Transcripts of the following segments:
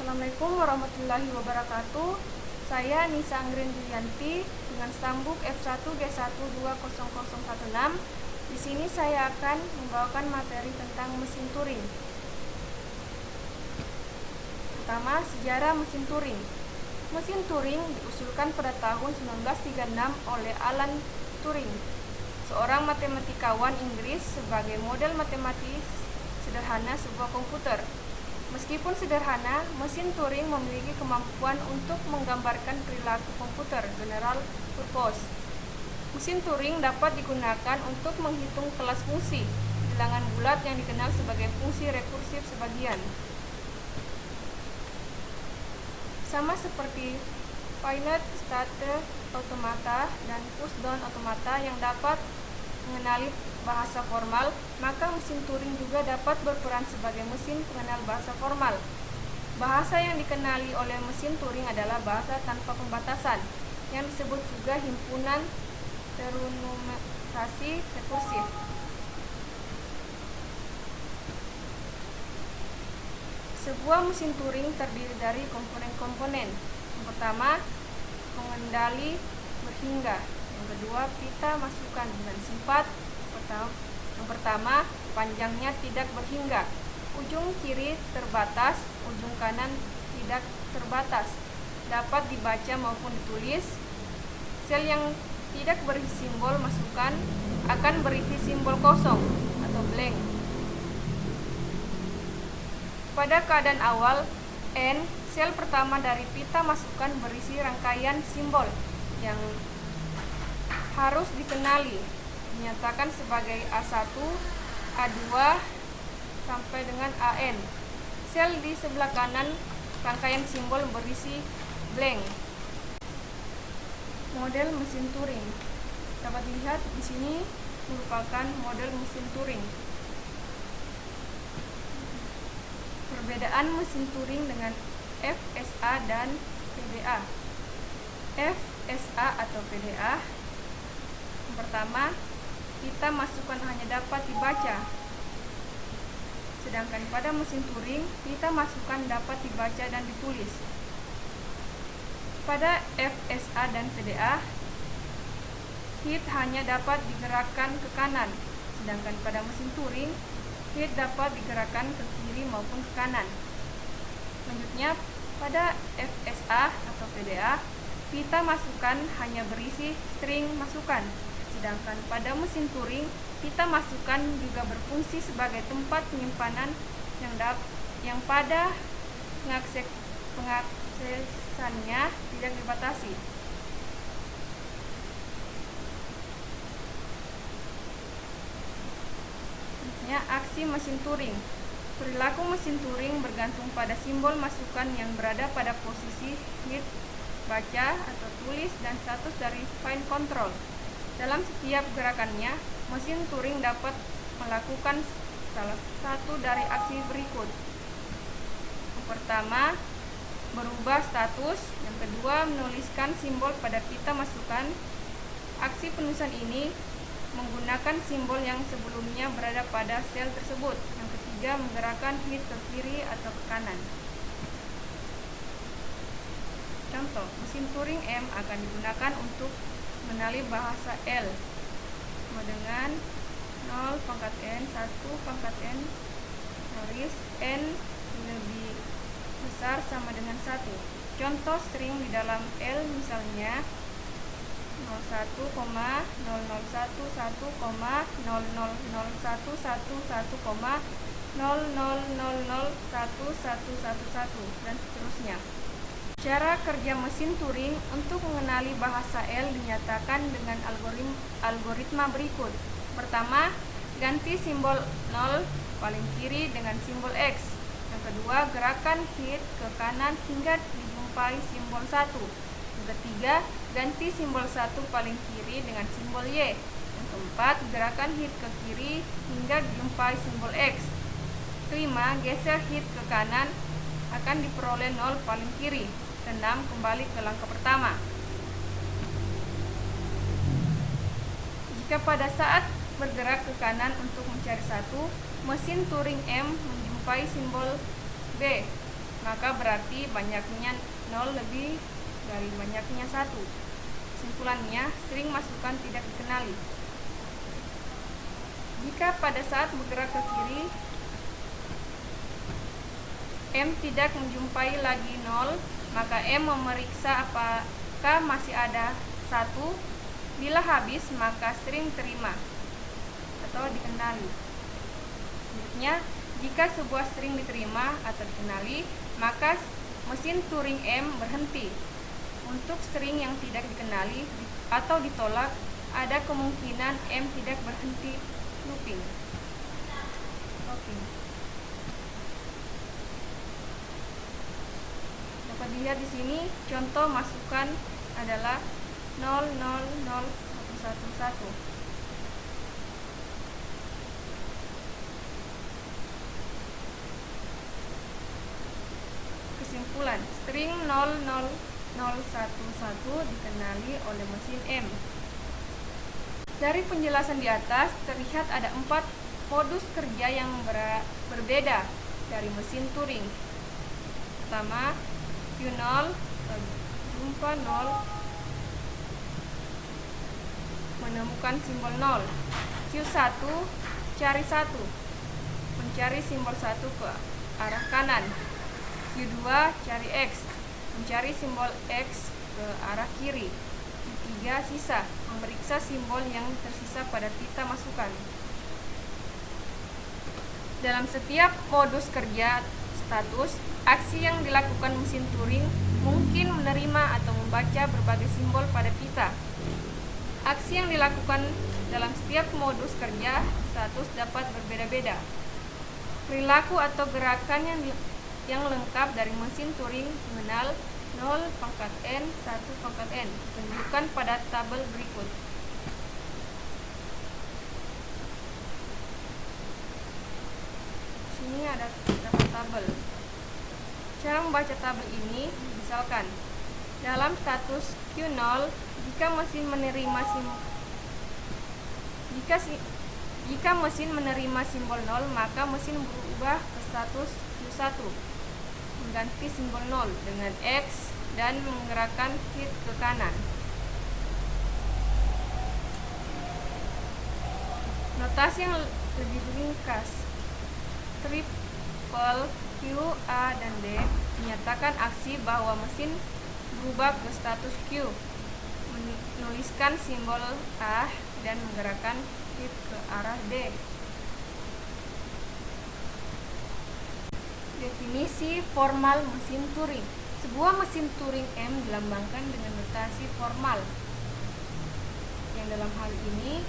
Assalamualaikum warahmatullahi wabarakatuh. Saya Nisa Anggren Julianti dengan stambuk F1G1200016. Di sini saya akan membawakan materi tentang mesin Turing. Pertama, sejarah mesin Turing. Mesin Turing diusulkan pada tahun 1936 oleh Alan Turing, seorang matematikawan Inggris, sebagai model matematis sederhana sebuah komputer. Meskipun sederhana, mesin Turing memiliki kemampuan untuk menggambarkan perilaku komputer general purpose. Mesin Turing dapat digunakan untuk menghitung kelas fungsi bilangan bulat yang dikenal sebagai fungsi rekursif sebagian. Sama seperti finite state automata dan pushdown automata yang dapat mengenali bahasa formal, maka mesin Turing juga dapat berperan sebagai mesin pengenal bahasa formal. Bahasa yang dikenali oleh mesin Turing adalah bahasa tanpa pembatasan, yang disebut juga himpunan ternumerasi rekursif. Sebuah mesin Turing terdiri dari komponen-komponen. Yang pertama, pengendali berhingga. Yang kedua, pita masukan dan sifat. Yang pertama, panjangnya tidak berhingga. Ujung kiri terbatas, ujung kanan tidak terbatas. Dapat dibaca maupun ditulis. Sel yang tidak berisi simbol masukan akan berisi simbol kosong atau blank. Pada keadaan awal, N, sel pertama dari pita masukan berisi rangkaian simbol yang harus dikenali, dinyatakan sebagai A1, A2, sampai dengan AN. Sel di sebelah kanan rangkaian simbol berisi blank. Model mesin Turing dapat dilihat di sini merupakan model mesin Turing. Perbedaan mesin Turing dengan FSA dan PDA. FSA atau PDA, yang pertama, pita masukan hanya dapat dibaca. Sedangkan pada mesin Turing, pita masukan dapat dibaca dan ditulis. Pada FSA dan PDA, hit hanya dapat digerakkan ke kanan, sedangkan pada mesin Turing, hit dapat digerakkan ke kiri maupun ke kanan. Selanjutnya, pada FSA atau PDA, pita masukan hanya berisi string masukan. Sedangkan pada mesin Turing, pita masukan juga berfungsi sebagai tempat penyimpanan yang pada pengaksesannya tidak dibatasi. Selanjutnya, aksi mesin Turing. Perilaku mesin Turing bergantung pada simbol masukan yang berada pada posisi hit, baca atau tulis, dan status dari find control. Dalam setiap gerakannya, mesin Turing dapat melakukan salah satu dari aksi berikut. Yang pertama, berubah status. Yang kedua, menuliskan simbol pada pita masukan. Aksi penulisan ini menggunakan simbol yang sebelumnya berada pada sel tersebut. Yang ketiga, menggerakkan hit ke kiri atau ke kanan. Contoh, mesin Turing M akan digunakan untuk mengenali bahasa L sama dengan 0 pangkat N, 1 pangkat N, garis N lebih besar sama dengan 1. Contoh string di dalam L misalnya 01,001111,000111,00001111 dan seterusnya. Cara kerja mesin Turing untuk mengenali bahasa L dinyatakan dengan algoritma berikut. Pertama, ganti simbol 0 paling kiri dengan simbol X. Yang kedua, gerakan hit ke kanan hingga dijumpai simbol 1. Yang ketiga, ganti simbol 1 paling kiri dengan simbol Y. Yang keempat, gerakan hit ke kiri hingga dijumpai simbol X. Kelima, geser hit ke kanan akan diperoleh 0 paling kiri. Keenam, kembali ke langkah pertama. Jika pada saat bergerak ke kanan untuk mencari 1, mesin Turing M menjumpai simbol B. maka berarti banyaknya 0 lebih dari banyaknya 1. Kesimpulannya, string masukan tidak dikenali. Jika pada saat bergerak ke kiri, M tidak menjumpai lagi 0, maka M memeriksa apakah masih ada 1. Bila habis, maka string terima atau dikenali. Selanjutnya, jika sebuah string diterima atau dikenali, maka mesin Turing M berhenti. Untuk string yang tidak dikenali atau ditolak, ada kemungkinan M tidak berhenti looping. Oke. Dapat dilihat di sini contoh masukan adalah 0 0 0 1 1 1. Kesimpulan, string 0 0 0 1 1 dikenali oleh mesin M. Dari penjelasan di atas terlihat ada 4 modus kerja yang berbeda dari mesin Turing. Pertama, Q0 jumpa 0 menemukan simbol 0. Q1 cari 1 mencari simbol 1 ke arah kanan. Q2 cari X mencari simbol X ke arah kiri. Q3 sisa memeriksa simbol yang tersisa pada pita masukan. Dalam setiap modus kerja status, aksi yang dilakukan mesin Turing mungkin menerima atau membaca berbagai simbol pada pita. Aksi yang dilakukan dalam setiap modus kerja status dapat berbeda-beda. Perilaku atau gerakan yang lengkap dari mesin Turing mengenal 0 pangkat n 1 pangkat n ditunjukkan pada tabel berikut. Sini ada beberapa tabel. Cara membaca tabel ini, misalkan dalam status Q0, jika mesin menerima simbol 0, maka mesin berubah ke status Q1 mengganti simbol 0 dengan X dan menggerakkan hit ke kanan. Notasi yang lebih ringkas, triple Q, A, dan D menyatakan aksi bahwa mesin berubah ke status Q, menuliskan simbol A dan menggerakkan hit ke arah D. Definisi formal mesin Turing. Sebuah mesin Turing M dilambangkan dengan notasi formal, yang dalam hal ini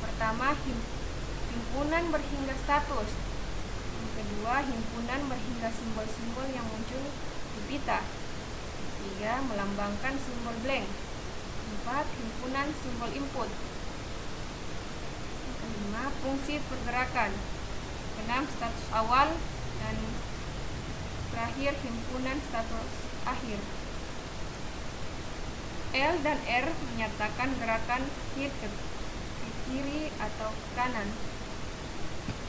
pertama himpunan berhingga status, yang kedua himpunan berhingga simbol-simbol yang muncul di pita, ketiga melambangkan simbol blank, 4 himpunan simbol input, yang kelima fungsi pergerakan, 6 status awal, dan terakhir himpunan status akhir. L dan R menyatakan gerakan hit ke kiri atau ke kanan.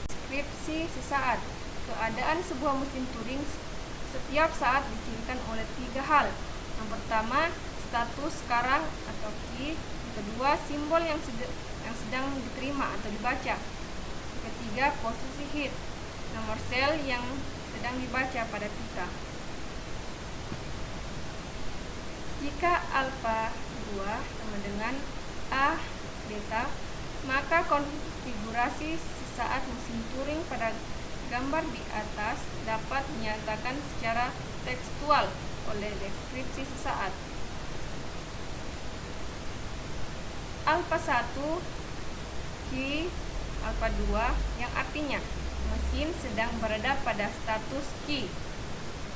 Deskripsi sesaat. Keadaan sebuah mesin Turing setiap saat dicirikan oleh 3 hal. Yang pertama, status sekarang atau key. Yang kedua, simbol yang sedang diterima atau dibaca. Yang ketiga, posisi hit, nomor sel yang sedang dibaca pada pita. Jika alfa 2 sama dengan A beta, maka konfigurasi sesaat mesin Turing pada gambar di atas dapat dinyatakan secara tekstual oleh deskripsi sesaat. Alfa 1 Q alfa 2 yang artinya mesin sedang berada pada status Q.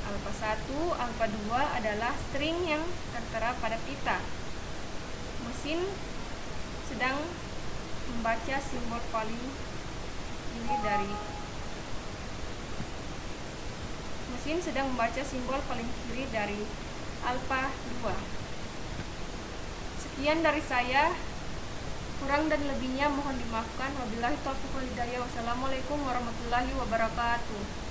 Alfa 1, alfa 2 adalah string yang tertera pada pita. Mesin sedang membaca simbol paling kiri dari alfa 2. Sekian dari saya. Kurang dan lebihnya mohon dimaafkan. Wabillahi taufiq wal hidayah. Wassalamualaikum warahmatullahi wabarakatuh.